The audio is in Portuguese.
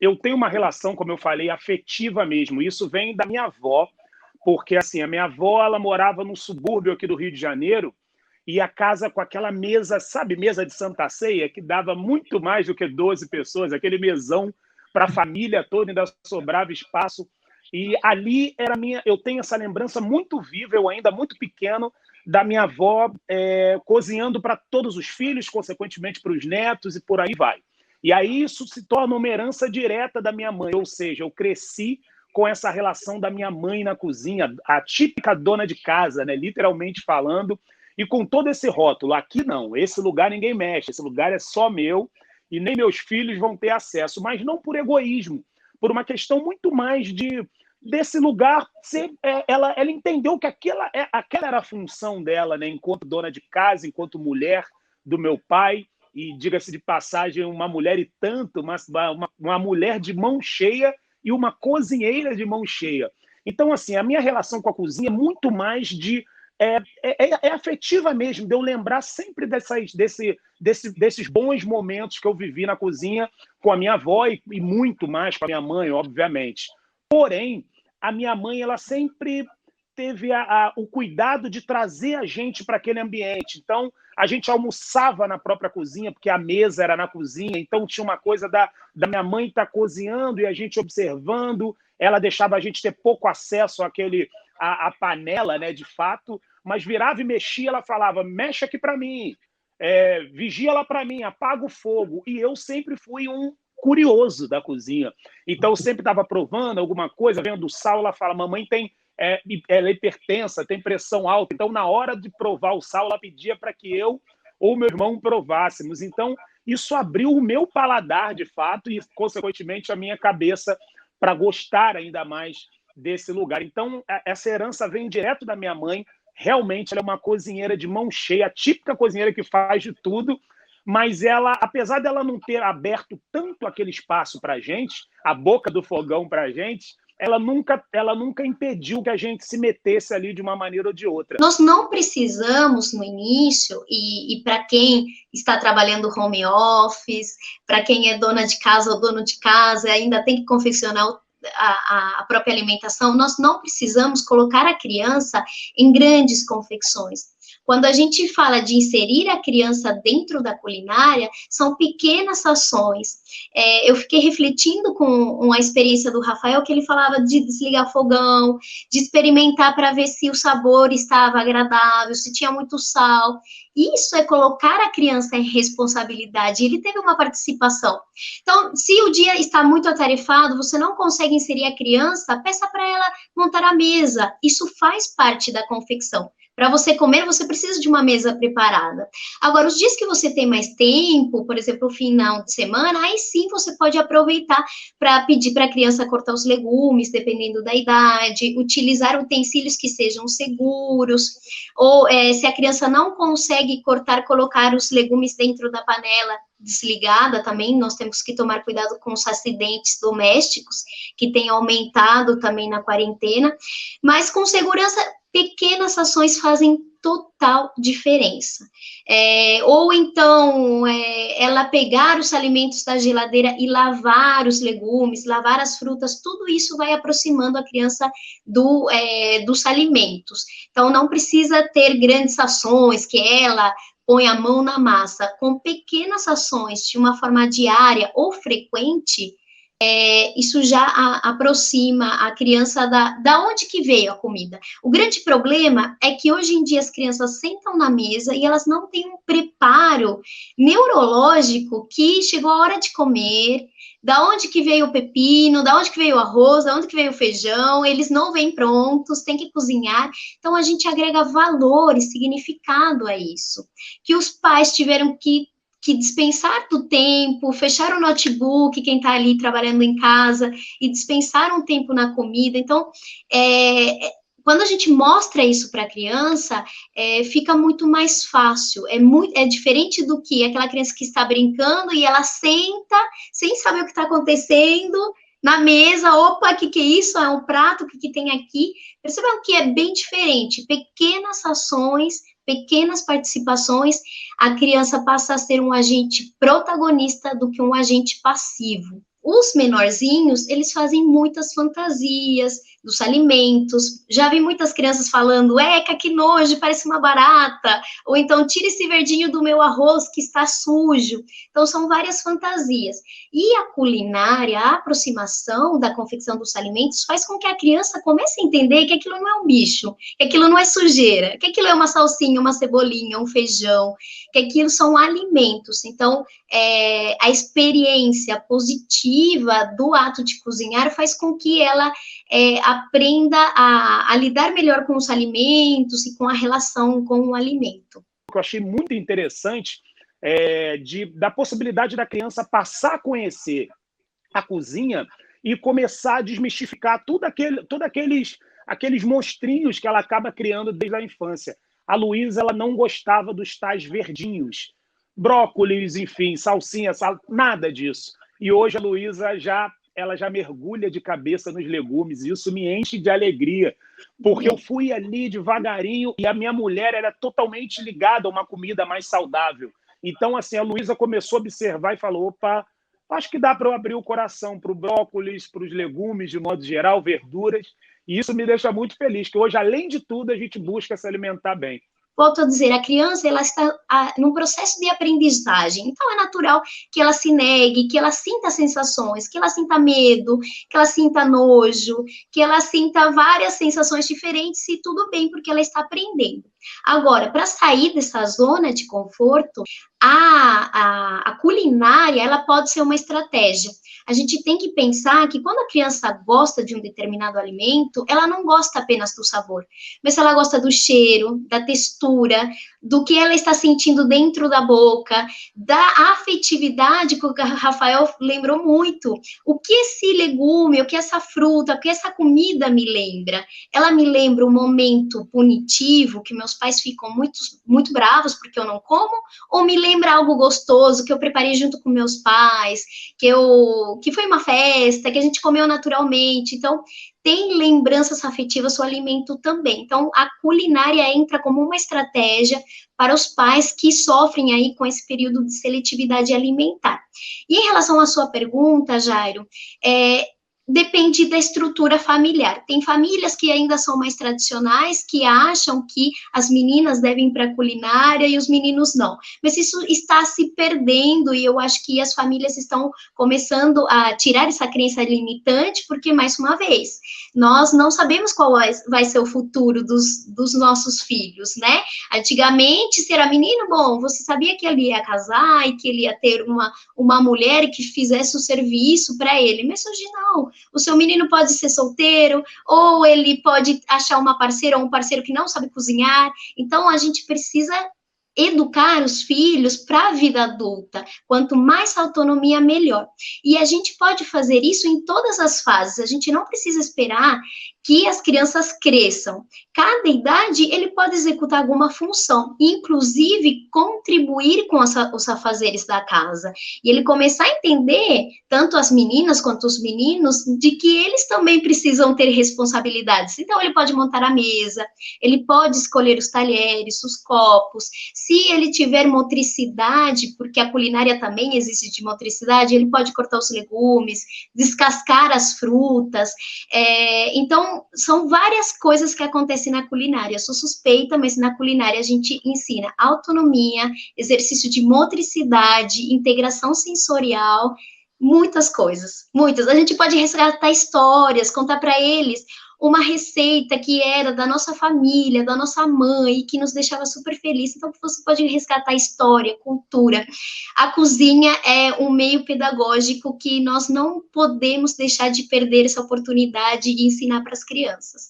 eu tenho uma relação, como eu falei, afetiva mesmo. Isso vem da minha avó, porque assim, a minha avó, ela morava num subúrbio aqui do Rio de Janeiro, e a casa com aquela mesa, sabe, mesa de Santa Ceia, que dava muito mais do que 12 pessoas, aquele mesão para a família toda, ainda sobrava espaço. E ali era minha, eu tenho essa lembrança muito viva, eu ainda muito pequeno, da minha avó cozinhando para todos os filhos, consequentemente para os netos e por aí vai. E aí isso se torna uma herança direta da minha mãe, ou seja, eu cresci com essa relação da minha mãe na cozinha, a típica dona de casa, né, literalmente falando, e com todo esse rótulo, aqui não, esse lugar ninguém mexe, esse lugar é só meu, e nem meus filhos vão ter acesso, mas não por egoísmo, por uma questão muito mais desse lugar, ela entendeu que aquela era a função dela, né, enquanto dona de casa, enquanto mulher do meu pai, e diga-se de passagem, uma mulher e tanto, uma mulher de mão cheia e uma cozinheira de mão cheia. Então, assim, a minha relação com a cozinha é muito mais afetiva mesmo, de eu lembrar sempre desses bons momentos que eu vivi na cozinha com a minha avó e muito mais com a minha mãe, obviamente. Porém, a minha mãe, ela sempre teve o cuidado de trazer a gente para aquele ambiente. Então, a gente almoçava na própria cozinha, porque a mesa era na cozinha, então tinha uma coisa da minha mãe estar cozinhando e a gente observando, ela deixava a gente ter pouco acesso à panela, né, de fato, mas virava e mexia, ela falava, mexe aqui para mim, vigia lá para mim, apaga o fogo. E eu sempre fui um curioso da cozinha. Então, eu sempre estava provando alguma coisa, vendo o sal, ela fala, mamãe ela é hipertensa, tem pressão alta. Então, na hora de provar o sal, ela pedia para que eu ou meu irmão provássemos. Então, isso abriu o meu paladar, de fato, e, consequentemente, a minha cabeça para gostar ainda mais desse lugar. Então, essa herança vem direto da minha mãe. Realmente, ela é uma cozinheira de mão cheia, a típica cozinheira que faz de tudo, mas ela, apesar dela não ter aberto tanto aquele espaço para a gente, a boca do fogão para a gente, ela nunca impediu que a gente se metesse ali de uma maneira ou de outra. Nós não precisamos, no início, e para quem está trabalhando home office, para quem é dona de casa ou dono de casa, ainda tem que confeccionar a própria alimentação, nós não precisamos colocar a criança em grandes confecções. Quando a gente fala de inserir a criança dentro da culinária, são pequenas ações. Eu fiquei refletindo com a experiência do Rafael, que ele falava de desligar fogão, de experimentar para ver se o sabor estava agradável, se tinha muito sal. Isso é colocar a criança em responsabilidade. Ele teve uma participação. Então, se o dia está muito atarefado, você não consegue inserir a criança, peça para ela montar a mesa. Isso faz parte da confecção. Para você comer, você precisa de uma mesa preparada. Agora, os dias que você tem mais tempo, por exemplo, o final de semana, aí sim você pode aproveitar para pedir para a criança cortar os legumes, dependendo da idade, utilizar utensílios que sejam seguros, ou se a criança não consegue cortar, colocar os legumes dentro da panela desligada também, nós temos que tomar cuidado com os acidentes domésticos, que tem aumentado também na quarentena, mas com segurança, pequenas ações fazem total diferença. Ou então, ela pegar os alimentos da geladeira e lavar os legumes, lavar as frutas, tudo isso vai aproximando a criança dos alimentos. Então, não precisa ter grandes ações, que ela põe a mão na massa. Com pequenas ações, de uma forma diária ou frequente, isso já aproxima a criança da onde que veio a comida. O grande problema é que hoje em dia as crianças sentam na mesa e elas não têm um preparo neurológico que chegou a hora de comer, da onde que veio o pepino, da onde que veio o arroz, da onde que veio o feijão, eles não vêm prontos, tem que cozinhar. Então, a gente agrega valor e significado a isso, que os pais tiveram que dispensar do tempo, fechar o notebook, quem está ali trabalhando em casa, e dispensar um tempo na comida. Então, quando a gente mostra isso para a criança, fica muito mais fácil. É diferente do que aquela criança que está brincando e ela senta, sem saber o que está acontecendo, na mesa, opa, o que é isso? É um prato, o que tem aqui? Percebam que é bem diferente. Pequenas ações, pequenas participações, a criança passa a ser um agente protagonista do que um agente passivo. Os menorzinhos, eles fazem muitas fantasias dos alimentos. Já vi muitas crianças falando, Eca, que nojo, parece uma barata. Ou então, tira esse verdinho do meu arroz que está sujo. Então, são várias fantasias. E a culinária, a aproximação da confecção dos alimentos faz com que a criança comece a entender que aquilo não é um bicho, que aquilo não é sujeira, que aquilo é uma salsinha, uma cebolinha, um feijão, que aquilo são alimentos. Então, a experiência positiva do ato de cozinhar faz com que ela aprenda a lidar melhor com os alimentos e com a relação com o alimento. O que eu achei muito interessante da possibilidade da criança passar a conhecer a cozinha e começar a desmistificar todos aqueles monstrinhos que ela acaba criando desde a infância. A Luísa, ela não gostava dos tais verdinhos, brócolis, enfim, salsinha, nada disso. E hoje a Luísa ela já mergulha de cabeça nos legumes, e isso me enche de alegria, porque eu fui ali devagarinho e a minha mulher era totalmente ligada a uma comida mais saudável. Então, assim, a Luísa começou a observar e falou, opa, acho que dá para eu abrir o coração para o brócolis, para os legumes, de modo geral, verduras, e isso me deixa muito feliz, que hoje, além de tudo, a gente busca se alimentar bem. Volto a dizer, a criança ela está num processo de aprendizagem, então é natural que ela se negue, que ela sinta sensações, que ela sinta medo, que ela sinta nojo, que ela sinta várias sensações diferentes e tudo bem, porque ela está aprendendo. Agora, para sair dessa zona de conforto, a culinária ela pode ser uma estratégia. A gente tem que pensar que quando a criança gosta de um determinado alimento, ela não gosta apenas do sabor, mas ela gosta do cheiro, da textura, do que ela está sentindo dentro da boca, da afetividade que o Rafael lembrou muito. O que esse legume, o que essa fruta, o que essa comida me lembra? Ela me lembra um momento punitivo, que meus pais ficam muito, muito bravos porque eu não como, ou me lembra algo gostoso que eu preparei junto com meus pais, que foi uma festa, que a gente comeu naturalmente. Então, tem lembranças afetivas, o alimento também. Então, a culinária entra como uma estratégia para os pais que sofrem aí com esse período de seletividade alimentar. E em relação à sua pergunta, Jairo, depende da estrutura familiar. Tem famílias que ainda são mais tradicionais, que acham que as meninas devem ir para a culinária e os meninos não. Mas isso está se perdendo e eu acho que as famílias estão começando a tirar essa crença limitante, porque, mais uma vez, nós não sabemos qual vai ser o futuro dos nossos filhos, né? Antigamente, se era menino, bom, você sabia que ele ia casar e que ele ia ter uma mulher que fizesse o serviço para ele, mas hoje não. O seu menino pode ser solteiro, ou ele pode achar uma parceira ou um parceiro que não sabe cozinhar. Então, a gente precisa educar os filhos para a vida adulta. Quanto mais autonomia, melhor. E a gente pode fazer isso em todas as fases. A gente não precisa esperar que as crianças cresçam. Cada idade, ele pode executar alguma função, inclusive contribuir com os afazeres da casa. E ele começar a entender, tanto as meninas quanto os meninos, de que eles também precisam ter responsabilidades. Então, ele pode montar a mesa, ele pode escolher os talheres, os copos. Se ele tiver motricidade, porque a culinária também existe de motricidade, ele pode cortar os legumes, descascar as frutas. Então, são várias coisas que acontecem na culinária. Eu sou suspeita, mas na culinária a gente ensina autonomia, exercício de motricidade, integração sensorial, muitas coisas, muitas. A gente pode resgatar histórias, contar para eles uma receita que era da nossa família, da nossa mãe, que nos deixava super felizes. Então, você pode resgatar história, cultura. A cozinha é um meio pedagógico que nós não podemos deixar de perder essa oportunidade de ensinar para as crianças.